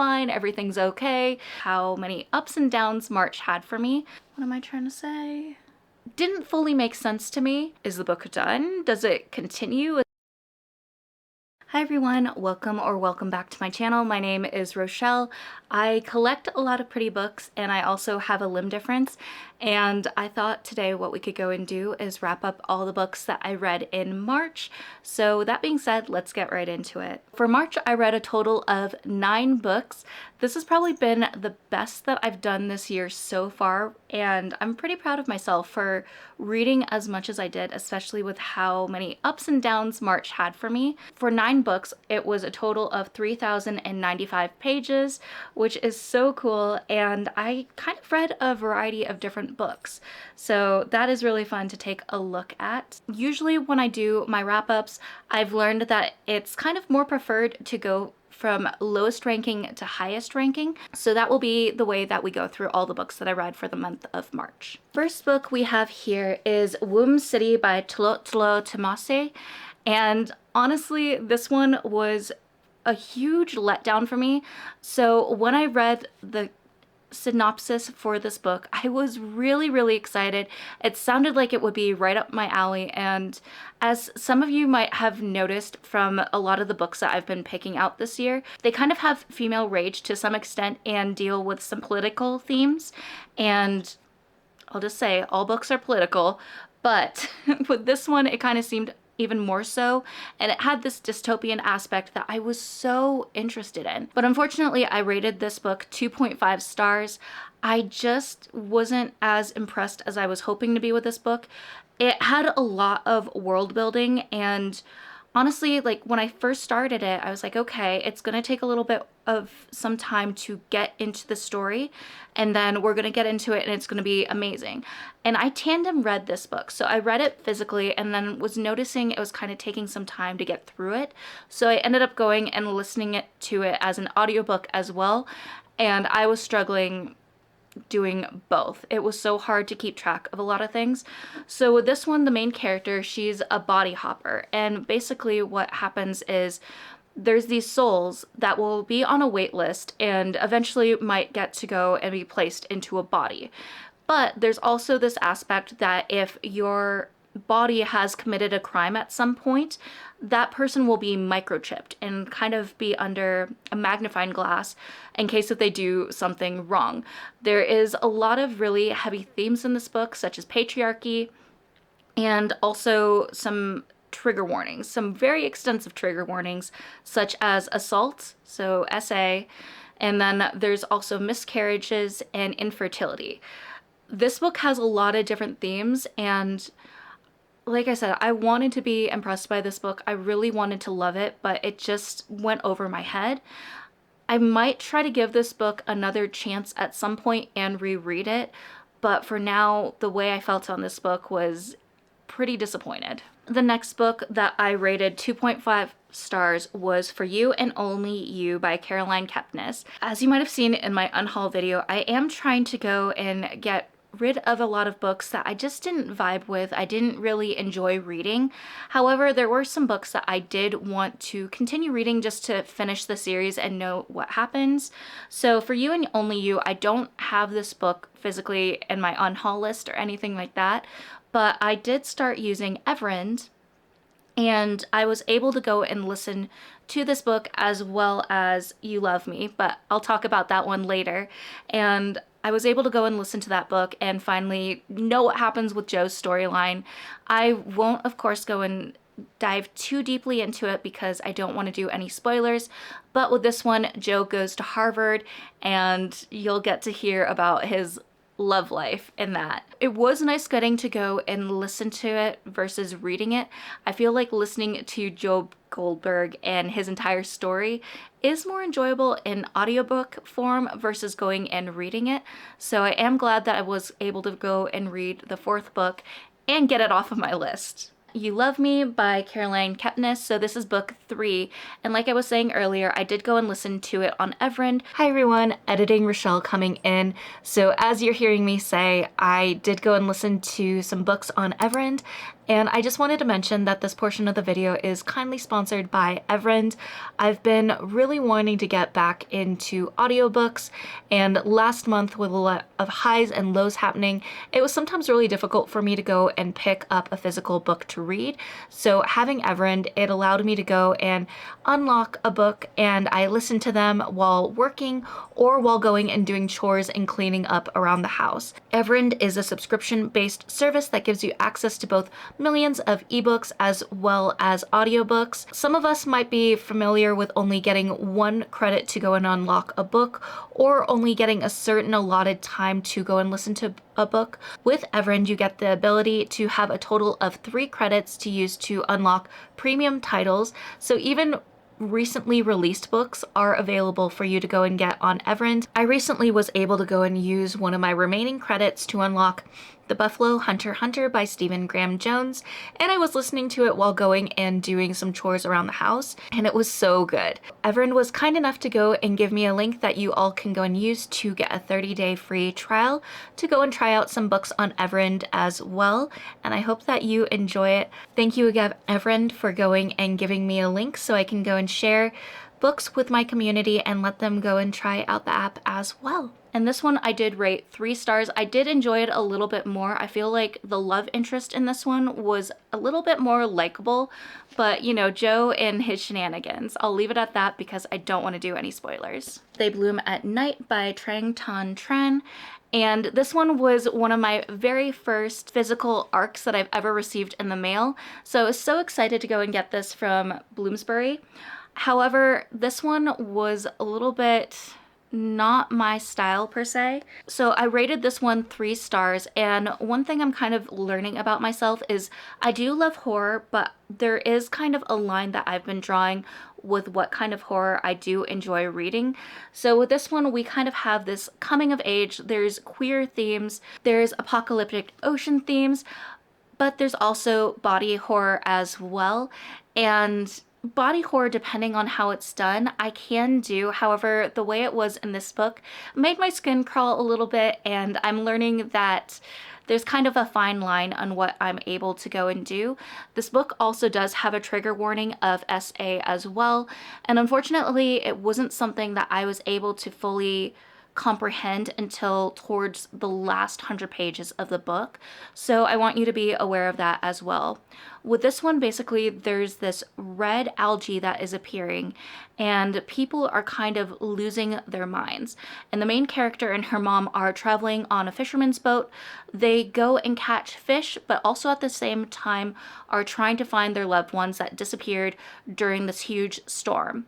fine, everything's okay. How many ups and downs March had for me. What am I trying to say? Didn't fully make sense to me. Is the book done? Does it continue? Hi everyone, welcome back to my channel. My name is Rochelle. I collect a lot of pretty books and I also have a limb difference, and I thought today what we could go and do is wrap up all the books that I read in March. So that being said, let's get right into it. For March, I read a total of 9 books. This has probably been the best that I've done this year so far, and I'm pretty proud of myself for reading as much as I did, especially with how many ups and downs March had for me. For 9 books, it was a total of 3,095 pages, which is so cool, and I kind of read a variety of different books, so that is really fun to take a look at. Usually when I do my wrap-ups, I've learned that it's kind of more preferred to go from lowest ranking to highest ranking. So that will be the way that we go through all the books that I read for the month of March. First book we have here is Womb City by Tlotlo Tsamaase. And honestly, this one was a huge letdown for me. So when I read the synopsis for this book, I was really excited. It sounded like it would be right up my alley, and as some of you might have noticed from a lot of the books that I've been picking out this year, they kind of have female rage to some extent and deal with some political themes, and I'll just say all books are political, but with this one it kind of seemed even more so, and it had this dystopian aspect that I was so interested in. But unfortunately, I rated this book 2.5 stars. I just wasn't as impressed as I was hoping to be with this book. It had a lot of world building, and honestly, like when I first started it, I was like, okay, it's gonna take a little bit of some time to get into the story, and then we're gonna get into it and it's gonna be amazing. And I tandem read this book. So I read it physically and then was noticing it was kind of taking some time to get through it. So I ended up going and listening to it as an audiobook as well. And I was struggling doing both. It was so hard to keep track of a lot of things. So with this one, the main character, she's a body hopper, and basically what happens is there's these souls that will be on a wait list and eventually might get to go and be placed into a body. But there's also this aspect that if your body has committed a crime at some point, that person will be microchipped and kind of be under a magnifying glass in case if they do something wrong. There is a lot of really heavy themes in this book, such as patriarchy, and also some trigger warnings, some very extensive trigger warnings, such as assault, so SA, and then there's also miscarriages and infertility. This book has a lot of different themes, and like I said, I wanted to be impressed by this book. I really wanted to love it, but it just went over my head. I might try to give this book another chance at some point and reread it, but for now, the way I felt on this book was pretty disappointed. The next book that I rated 2.5 stars was For You and Only You by Kepnes. As you might have seen in my unhaul video, I am trying to go and get rid of a lot of books that I just didn't vibe with. I didn't really enjoy reading. However, there were some books that I did want to continue reading just to finish the series and know what happens. So For You and Only You, I don't have this book physically in my unhaul list or anything like that, but I did start using Everend, and I was able to go and listen to this book as well as You Love Me, but I'll talk about that one later. And I was able to go and listen to that book and finally know what happens with Joe's storyline. I won't, of course, go and dive too deeply into it because I don't want to do any spoilers, but with this one, Joe goes to Harvard and you'll get to hear about his love life in that. It was nice getting to go and listen to it versus reading it. I feel like listening to Joe Goldberg and his entire story is more enjoyable in audiobook form versus going and reading it. So I am glad that I was able to go and read the 4th book and get it off of my list. You Love Me by Kepnes. So this is book 3, and like I was saying earlier, I did go and listen to it on Everend. Hi everyone, editing Rochelle coming in. So as you're hearing me say, I did go and listen to some books on Everend, And I just wanted to mention that this portion of the video is kindly sponsored by Everend. I've been really wanting to get back into audiobooks, and last month with a lot of highs and lows happening, it was sometimes really difficult for me to go and pick up a physical book to read. So having Everend, it allowed me to go and unlock a book, and I listened to them while working or while going and doing chores and cleaning up around the house. Everend is a subscription-based service that gives you access to both millions of ebooks as well as audiobooks. Some of us might be familiar with only getting 1 credit to go and unlock a book, or only getting a certain allotted time to go and listen to a book. With Everend, you get the ability to have a total of 3 credits to use to unlock premium titles. So even recently released books are available for you to go and get on Everend. I recently was able to go and use one of my remaining credits to unlock The Buffalo Hunter Hunter by Stephen Graham Jones, and I was listening to it while going and doing some chores around the house, and it was so good. Everend was kind enough to go and give me a link that you all can go and use to get a 30-day free trial to go and try out some books on Everend as well, and I hope that you enjoy it. Thank you again, Everend, for going and giving me a link so I can go and share books with my community and let them go and try out the app as well. And this one I did rate 3 stars. I did enjoy it a little bit more. I feel like the love interest in this one was a little bit more likable, but you know, Joe and his shenanigans. I'll leave it at that because I don't want to do any spoilers. They Bloom at Night by Trang, Tran. And this one was one of my very first physical ARCs that I've ever received in the mail. So I was so excited to go and get this from Bloomsbury. However, this one was a little bit not my style per se. So I rated this one 3 stars, and one thing I'm kind of learning about myself is I do love horror, but there is kind of a line that I've been drawing with what kind of horror I do enjoy reading. So with this one, we kind of have this coming of age, there's queer themes, there's apocalyptic ocean themes, but there's also body horror as well. And body horror, depending on how it's done, I can do. However, the way it was in this book made my skin crawl a little bit, and I'm learning that there's kind of a fine line on what I'm able to go and do. This book also does have a trigger warning of SA as well, and unfortunately it wasn't something that I was able to fully comprehend until towards the last 100 pages of the book. So I want you to be aware of that as well. With this one, basically, there's this red algae that is appearing, and people are kind of losing their minds. And the main character and her mom are traveling on a fisherman's boat. They go and catch fish, but also at the same time are trying to find their loved ones that disappeared during this huge storm.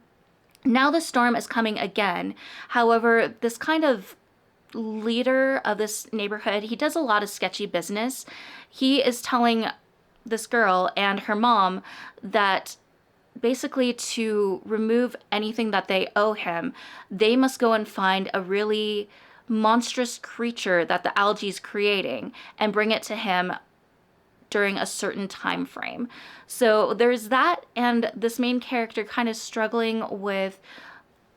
Now the storm is coming again. However, this kind of leader of this neighborhood, he does a lot of sketchy business. He is telling this girl and her mom that basically to remove anything that they owe him, they must go and find a really monstrous creature that the algae is creating and bring it to him during a certain time frame. So there's that, and this main character kind of struggling with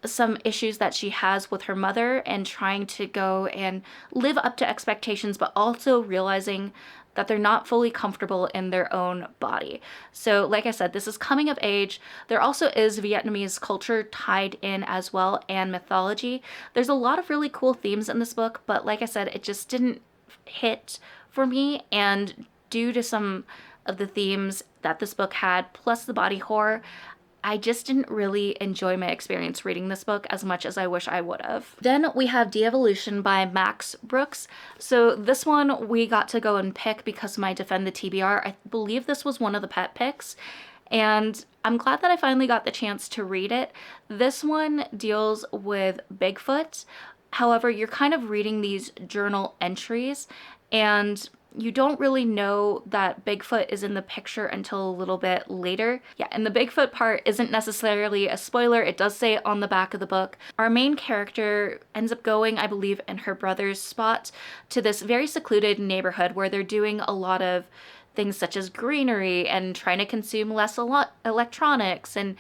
some issues that she has with her mother and trying to go and live up to expectations, but also realizing that they're not fully comfortable in their own body. So like I said, this is coming of age. There also is Vietnamese culture tied in as well, and mythology. There's a lot of really cool themes in this book, but like I said, it just didn't hit for me, and due to some of the themes that this book had, plus the body horror, I just didn't really enjoy my experience reading this book as much as I wish I would have. Then we have Devolution by Max Brooks. So this one we got to go and pick because of my Defend the TBR. I believe this was one of the pet picks, and I'm glad that I finally got the chance to read it. This one deals with Bigfoot. However, you're kind of reading these journal entries, and you don't really know that Bigfoot is in the picture until a little bit later. Yeah, and the Bigfoot part isn't necessarily a spoiler. It does say it on the back of the book. Our main character ends up going, I believe, in her brother's spot to this very secluded neighborhood where they're doing a lot of things such as greenery and trying to consume less electronics and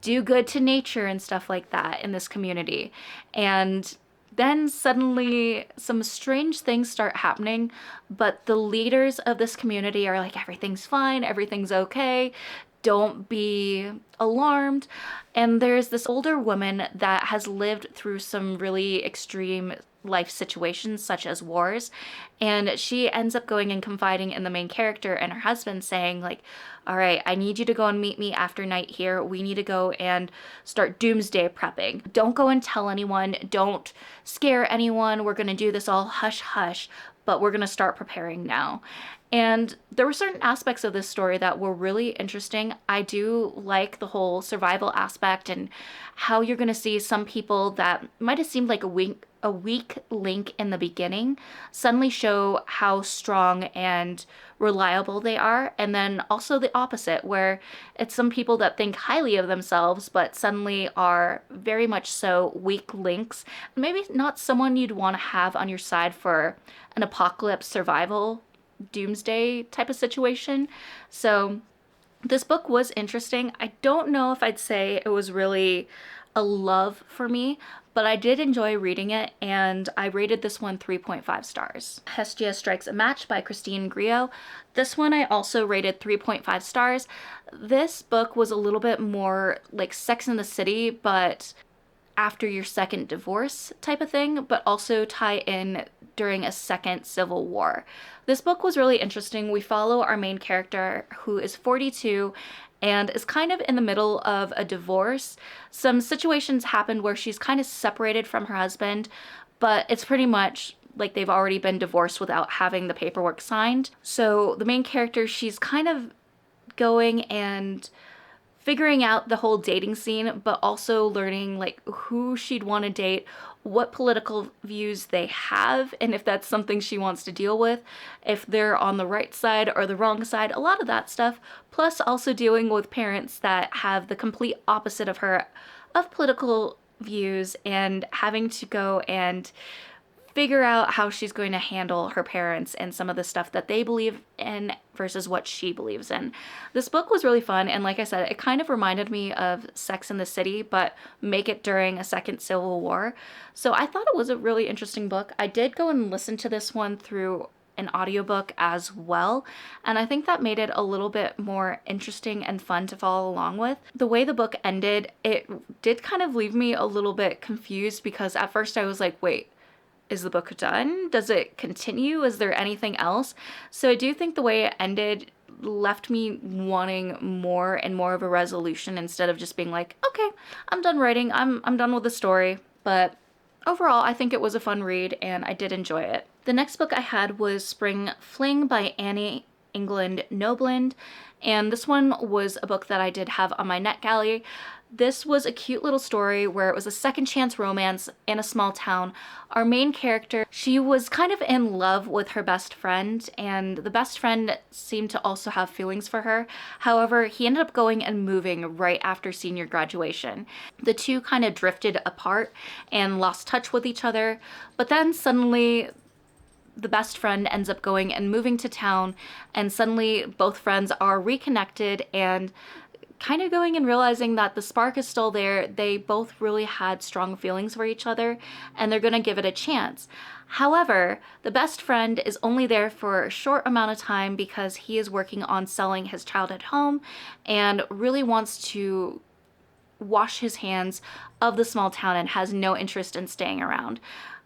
do good to nature and stuff like that in this community. And Then suddenly some strange things start happening, but the leaders of this community are like, everything's fine, everything's okay, don't be alarmed. And there's this older woman that has lived through some really extreme life situations such as wars, and she ends up going and confiding in the main character and her husband, saying like, all right, I need you to go and meet me after night here. We need to go and start doomsday prepping. Don't go and tell anyone, don't scare anyone. We're gonna do this all hush hush, but we're gonna start preparing now. And there were certain aspects of this story that were really interesting. I do like the whole survival aspect and how you're going to see some people that might have seemed like a weak link in the beginning suddenly show how strong and reliable they are. And then also the opposite, where it's some people that think highly of themselves but suddenly are very much so weak links. Maybe not someone you'd want to have on your side for an apocalypse survival doomsday type of situation. So this book was interesting. I don't know if I'd say it was really a love for me, but I did enjoy reading it, and I rated this one 3.5 stars. Hestia Strikes a Match by Grillo. This one I also rated 3.5 stars. This book was a little bit more like Sex and the City, but after your second divorce type of thing, but also tie in during a second civil war. This book was really interesting. We follow our main character, who is 42 and is kind of in the middle of a divorce. Some situations happened where she's kind of separated from her husband, but it's pretty much like they've already been divorced without having the paperwork signed. So the main character, she's kind of going and figuring out the whole dating scene, but also learning like who she'd want to date, what political views they have, and if that's something she wants to deal with, if they're on the right side or the wrong side, a lot of that stuff. Plus also dealing with parents that have the complete opposite of her of political views, and having to go and figure out how she's going to handle her parents and some of the stuff that they believe in versus what she believes in. This book was really fun, and like I said, it kind of reminded me of Sex and the City, but make it during a second civil war. So I thought it was a really interesting book. I did go and listen to this one through an audiobook as well, and I think that made it a little bit more interesting and fun to follow along with. The way the book ended, it did kind of leave me a little bit confused, because at first I was like, wait, is the book done? Does it continue? Is there anything else? So I do think the way it ended left me wanting more and more of a resolution, instead of just being like, okay, I'm done writing, I'm done with the story. But overall, I think it was a fun read and I did enjoy it. The next book I had was Spring Fling by Annie England Noblin, and this one was a book that I did have on my NetGalley. This was a cute little story where it was a second chance romance in a small town. Our main character, she was kind of in love with her best friend, and the best friend seemed to also have feelings for her. However, he ended up going and moving right after senior graduation. The two kind of drifted apart and lost touch with each other, but then suddenly the best friend ends up going and moving to town, and suddenly both friends are reconnected and kind of going and realizing that the spark is still there. They both really had strong feelings for each other, and they're going to give it a chance. However, the best friend is only there for a short amount of time because he is working on selling his childhood home and really wants to wash his hands of the small town and has no interest in staying around.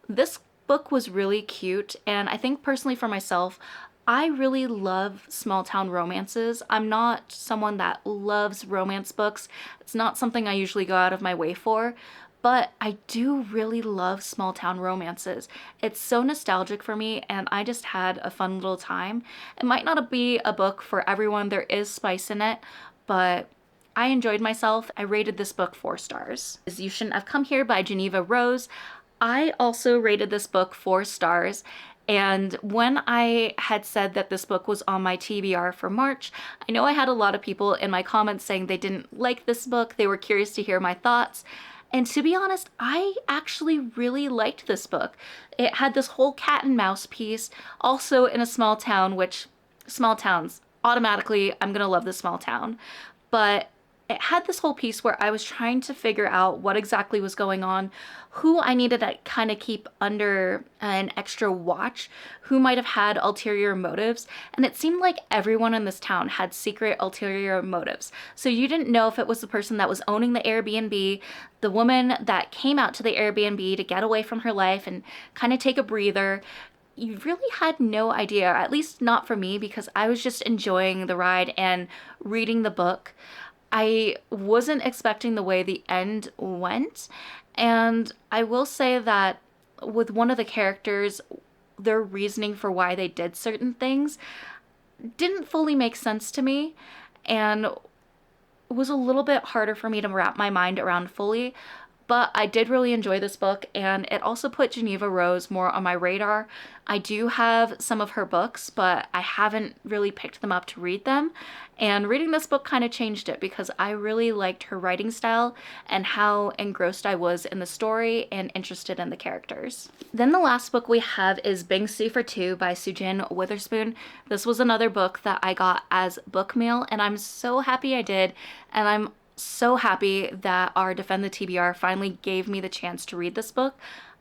This book was really cute, and I think personally for myself, I really love small town romances. I'm not someone that loves romance books. It's not something I usually go out of my way for, but I do really love small town romances. It's so nostalgic for me, and I just had a fun little time. It might not be a book for everyone. There is spice in it, but I enjoyed myself. I rated this book 4 stars. You Shouldn't Have Come Here by Jeneva Rose. I also rated this book 4 stars. And when I had said that this book was on my TBR for March, I know I had a lot of people in my comments saying they didn't like this book. They were curious to hear my thoughts. And to be honest, I actually really liked this book. It had this whole cat and mouse piece, also in a small town, which small towns, automatically, I'm gonna love this small town. But it had this whole piece where I was trying to figure out what exactly was going on, who I needed to kind of keep under an extra watch, who might have had ulterior motives, and it seemed like everyone in this town had secret ulterior motives. So you didn't know if it was the person that was owning the Airbnb, the woman that came out to the Airbnb to get away from her life and kind of take a breather. You really had no idea, at least not for me, because I was just enjoying the ride and reading the book. I wasn't expecting the way the end went, and I will say that with one of the characters, their reasoning for why they did certain things didn't fully make sense to me, and was a little bit harder for me to wrap my mind around fully. But I did really enjoy this book, and it also put Jeneva Rose more on my radar. I do have some of her books, but I haven't really picked them up to read them. And reading this book kind of changed it because I really liked her writing style and how engrossed I was in the story and interested in the characters. Then the last book we have is Bingsu for Two by Sujin Witherspoon. This was another book that I got as book mail, and I'm so happy I did. And I'm so happy that our Defend the TBR finally gave me the chance to read this book.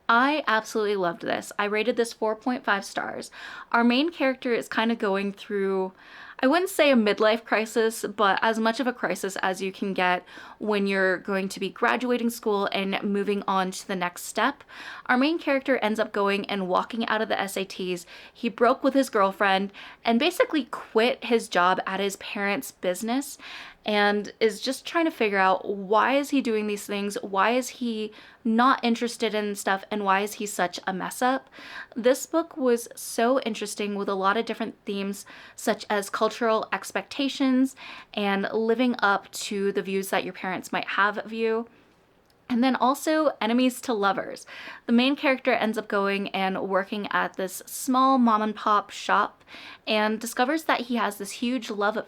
I absolutely loved this. I rated this 4.5 stars. Our main character is kind of going through, I wouldn't say a midlife crisis, but as much of a crisis as you can get when you're going to be graduating school and moving on to the next step. Our main character ends up going and walking out of the SATs. He broke with his girlfriend and basically quit his job at his parents' business and is just trying to figure out, why is he doing these things? Why is he not interested in stuff, and why is he such a mess up? This book was so interesting with a lot of different themes, such as cultural expectations and living up to the views that your parents might have of you. And then also enemies to lovers. The main character ends up going and working at this small mom and pop shop and discovers that he has this huge love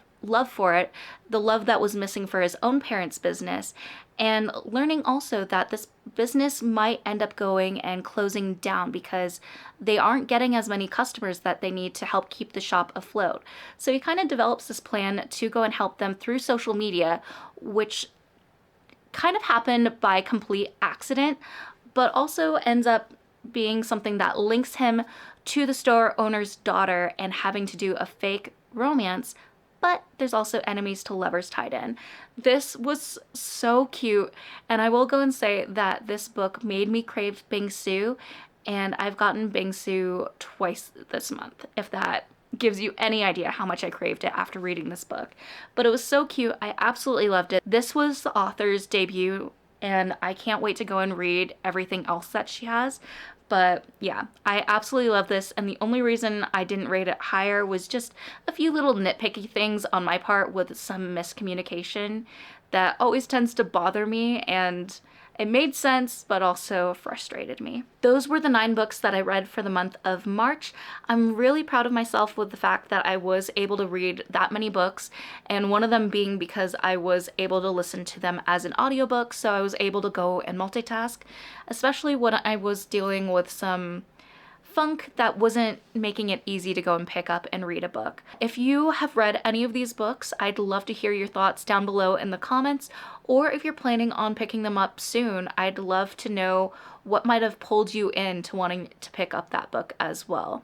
for it, the love that was missing for his own parents' business, and learning also that this business might end up going and closing down because they aren't getting as many customers that they need to help keep the shop afloat. So he kind of develops this plan to go and help them through social media, which kind of happened by complete accident, but also ends up being something that links him to the store owner's daughter and having to do a fake romance. But there's also enemies to lovers tied in. This was so cute, and I will go and say that this book made me crave Bingsu, and I've gotten Bingsu twice this month, if that gives you any idea how much I craved it after reading this book. But it was so cute. I absolutely loved it. This was the author's debut, and I can't wait to go and read everything else that she has. But yeah, I absolutely love this, and the only reason I didn't rate it higher was just a few little nitpicky things on my part with some miscommunication that always tends to bother me, and it made sense, but also frustrated me. Those were the 9 books that I read for the month of March. I'm really proud of myself with the fact that I was able to read that many books, and one of them being because I was able to listen to them as an audiobook, so I was able to go and multitask, especially when I was dealing with some funk that wasn't making it easy to go and pick up and read a book. If you have read any of these books, I'd love to hear your thoughts down below in the comments, or if you're planning on picking them up soon, I'd love to know what might have pulled you into wanting to pick up that book as well.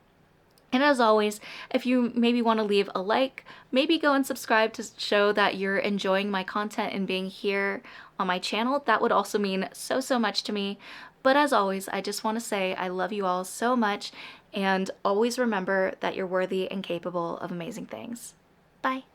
And as always, if you maybe want to leave a like, maybe go and subscribe to show that you're enjoying my content and being here on my channel. That would also mean so, so much to me. But as always, I just want to say I love you all so much, and always remember that you're worthy and capable of amazing things. Bye.